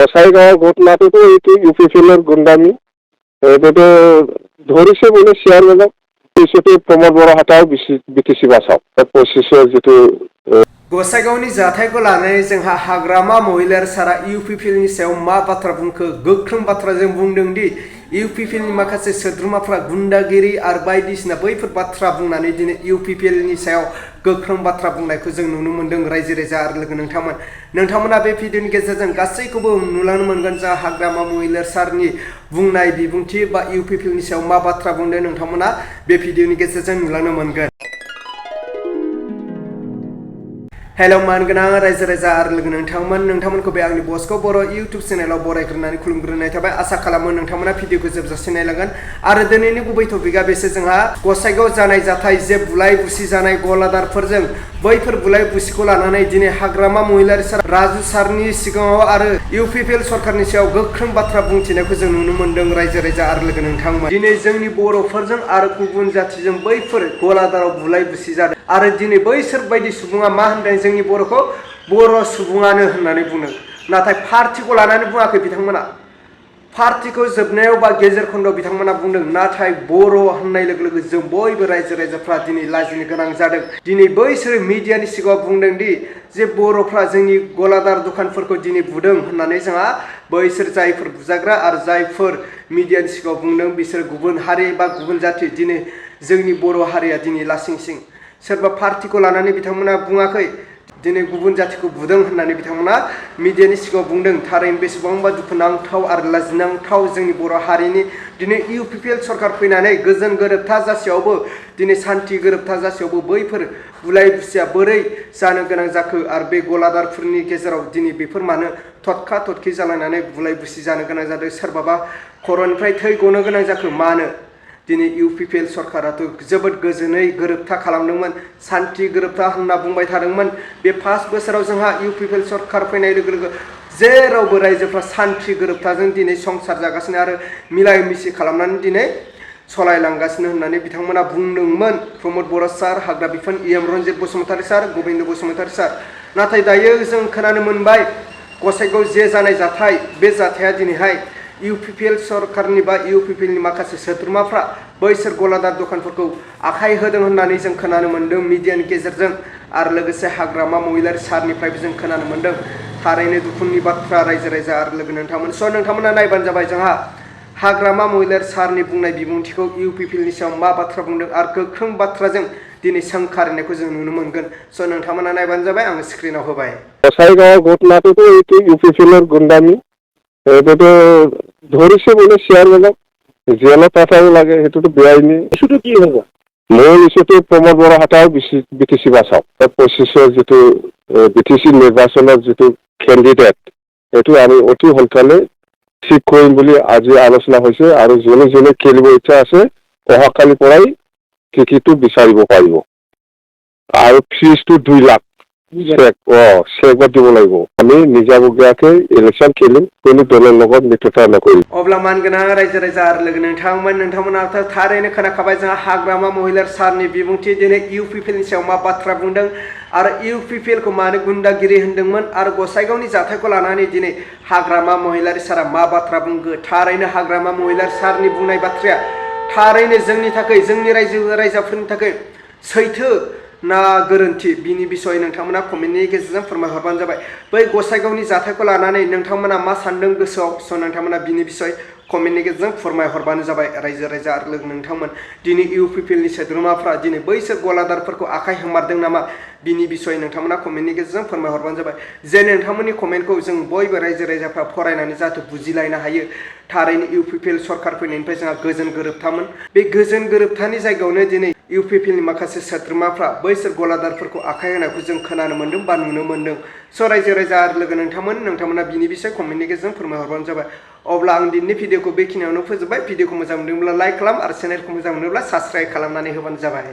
গসাইগাঁও ঘটনাটোতো এইটো ইউপিপিএলৰ গুণ্ডামি এইটোতো ধৰিছে বোলে চেয়াৰমেনক পিছতে প্ৰমোদ বৰাহাতাও বিটিসি বাसाव পঁচিছৰ जितु गसाइगावनि जाथायखौ लानानै जोंहा हाग्रामा महिलार सारा इउपिपिएलनि सायाव मा बाथ्रा बुंखो गोख्रों बाथ्राजों बुंदों दि इउपिपिएलनि माखासे सोद्रोमाफ्रा गुन्डागिरि आरो बायदिसिना बैफोर बाथ्रा बुंनानै दिनै इउपिपिएलनि सायाव गोख्रों बाथ्रा बुंनायखौ जों नुनो मोन्दों रायजो राजा आरो लोगो नोंथांमोना बे भिडिअनि गेजेरजों गासैखौबो नुलांनो मोनगोन जा हाग्रामा महिलार सारनि बुंनाय बिबुंथि बा इउपिपिएलनि सायाव मा बाथ्रा बुंदों नोंथांमोना बे भिडिअनि गेजेरजों नुलांनो मोनगोन। हेलो मानगोनां रायजो राजा आरो लोगो नोंथांमोनखौ बे आंनि बस्क' बर' इउटुब चेनेलाव बरायग्रोनानै खुलुमग्रोनाय थाबाय आसा खालामो नोंथांमोना भिडिअखौ जोबजासिम नायलांगोन आरो दिनैनि गुबै टपिकआ बेसो जोंहा गसाइगाव जानाय जाथाय जे बुलाय बुसि जानाय गलादारफोरजों बैफोर बुलाय बुसिखौ लानानै दिनै हाग्रामा महिलारि सार राजु सारनि सिगाङाव आरो इउपिपिएल सरकारनि सायाव गोख्रों बाथ्रा बुंथिनायखौ जों नुनो मोन्दों रायजो राजा आरो लोगो नोंथांमोन। दिनै जोंनि बर'फोरजों आरो गुबुन जाथिजों बैफोर गलादाराव बुलाय बुसि जादों आरो दिनै बैसोर बायदि सुबुङा मा होनदों जोंनि बर'खौ बर' सुबुङानो होननानै बुंदों नाथाय पार्टिखौ लानानै बुङाखै बिथांमोना पार्टिखौ जोबनायाव बा गेजेर खन्दआव बिथांमोना बुंदों नाथाय बर' होननाय लोगो लोगो जों बयबो रायजो राजाफ्रा दिनै लाजिनो गोनां जादों। दिनै बैसोर मिडियानि सिगाङाव बुंदों दि जे बर'फ्रा जोंनि गलादार दखानफोरखौ दिनै बुदों होननानै जोंहा बैसोर जायफोर बुजाग्रा आरो जायफोर मिडियानि सिगाङाव बुंदों बिसोर गुबुन हारि बा गुबुन जाथि दिनै जोंनि बर' हारिया दिनै लासिंसिं सोरबा पार्टिखौ लानानै बिथांमोना बुङाखै दिनै गुबुन जाथिखौ बुदों होननानै बिथांमोना मिडियानि सिगाङाव बुंदों थारैनो बेसेबांबा दुखुनांथाव आरो लाजिनांथाव जोंनि बर' हारिनि दिनै इउपिपिएल सरकार फैनानै गोजोन गोरोबथा जासेयावबो दिनै सान्थि गोरोबथा जासेयावबो बैफोर बुलाय बुसिया बोरै जानो गोनां जाखो आरो बे गलादारफोरनि गेजेराव दिनै बेफोर मानो थटखा थटखि जालायनानै बुलाय बुसि जानो गोनां जादों सोरबाबा खर'निफ्राय थै गनो गोनां जाखो मानो दिनै इउपिपिएल सरकाराथ' जोबोद गोजोनै गोरोबथा खालामदोंमोन सान्थि गोरोबथा होनना बुंबाय थादोंमोन बे 5 बोसोराव जोंहा इउपिपिएल सरकार फैनाय लोगो लोगो जेरावबो रायजोफ्रा सान्थि गोरोबथाजों दिनै संसार जागासिनो आरो मिलाय मिसि खालामनानै दिनै सलायलांगासिनो होननानै बिथांमोना बुंदोंमोन प्रमोद बर' सार हाग्रा बिफान इएम रन्जित बसुमतारी सार गोविंद बसुमतारी सार नाथाय दायो जों खोनानो मोनबाय गसाइगाव जे जानाय जाथाय बे जाथाया दिनैहाय इउपिपिएल सरकारनि बा इउपिपिएलनि माखासे सोद्रोमाफ्रा बैसोर गलादार दखानफोरखौ आखाइ होदों होननानै जों खोनानो मोन्दों मिडियानि गेजेरजों आरो लोगोसे हाग्रामा महिलारि सारनिफ्रायबो जों खोनानो मोन्दों थारैनो दुखुनि बाथ्रा रायजो राजा आरो लोगो नोंथांमोन स' नोंथांमोना नायबानो जाबाय जोंहा हाग्रामा महिलारि सारनि बुंनाय बिबुंथिखौ इउपिपिएलनि सायाव मा बाथ्रा बुंदों आरो गोख्रों बाथ्राजों दिनै सोंखारिनायखौ जों नुनो मोनगोन स' नोंथांमोना नायबानो जाबाय आङो स्क्रिनाव होबाय। गसाइगाঁও ঘটনাটোতো এইটো ইউপিপিএলৰ গুণ্ডামি এইটোতো ধৰিছে বোলে চেয়াৰমেনক জেলত পাঠাব লাগে সেইটোতো বেআইনী ইছ্যুটো কি হ'ব মূল ইছ্যুটো প্ৰমোদ বৰাহাতাও বিটিসি বাসাव 25ৰ जितु বিটিসি নিৰ্বাচনৰ जितु কেণ্ডিডেট এইটো আমি অতি সোনকালে ঠিক কৰিম বুলি আজি আলোচনা হৈছে আৰু যোনে যোনে খেলিব ইচ্ছা আছে অহাকালিৰ পৰাই টিকেটটো বিচাৰিব পাৰিব আৰু ফিজটো 2 লাখ চেকত দিব লাগিব আমি নিজাববীয়াকৈ ইলেকশ্যন খেলিম কোনো দলৰ লগত মিত্ৰতা নকৰিম। अब्ला मानगोनां रायजो राजा आरो लोगो नोंथांमोनाथ' थारैनो खोनाखाबाय जोंहा हाग्रामा महिलारि सारनि बिबुंथि दिनै इउपिपिएलनि सायाव मा बाथ्रा बुंदों आरो इउपिपिएलखौ मानो गुन्डागिरि होनदोंमोन आरो गसाइगावनि जाथायखौ लानानै दिनै हाग्रामा महिलारि सारा मा बाथ्रा बुंगो थारैनो हाग्रामा महिलारि सारनि बुंनाय बाथ्राया थारैनो जोंनि थाखाय जोंनि रायजो राजाफोरनि थाखाय सैथो ना गोरोन्थि बिनि बिसय नोंथांमोना कमेन्टनि गेजेरजों फोरमायहरबानो जाबाय बै गसाइगावनि जाथायखौ लानानै नोंथांमोना मा सानदों गोसोआव स' नोंथांमोना बिनि बिसय कमेन्टनि गेजेरजों फोरमायहरबानो जाबाय रायजो राजा आरो लोगो नोंथांमोन दिनै इउपिपिएलनि सोद्रोमाफ्रा दिनै बैसोर गलादारफोरखौ आखाइ होमारदों नामा बिनि बिसय नोंथांमोना कमेन्टनि गेजेरजों फोरमायहरबानो जाबाय जे नोंथांमोननि कमेन्टखौ जों बयबो रायजो राजाफ्रा फरायनानै जाहाथे बुजिलायनो हायो थारैनो इउपिपिएल सरकार फैनायनिफ्राय जोंहा गोजोन गोरोबथामोन बे गोजोन गोरोबथानि जायगायावनो दिनै इउपिपिएलनि माखासे सोद्रोमाफ्रा बैसोर गलादारफोरखौ आखाइ होनायखौ जों खोनानो मोन्दों बा नुनो मोन्दों स' रायजो राजा आरो लोगो नोंथांमोना बिनि बिसय कमेन्टनि गेजेरजों फोरमायहरबानो जाबाय। अब्ला आं दिनैनि भिडिअखौ बेखिनियावनो फोजोबबाय भिडिअखौ मोजां मोनदोंब्ला लाइक खालाम आरो चेनेलखौ मोजां मोनोब्ला साबस्क्राइब खालामनानै होबानो जाबाय।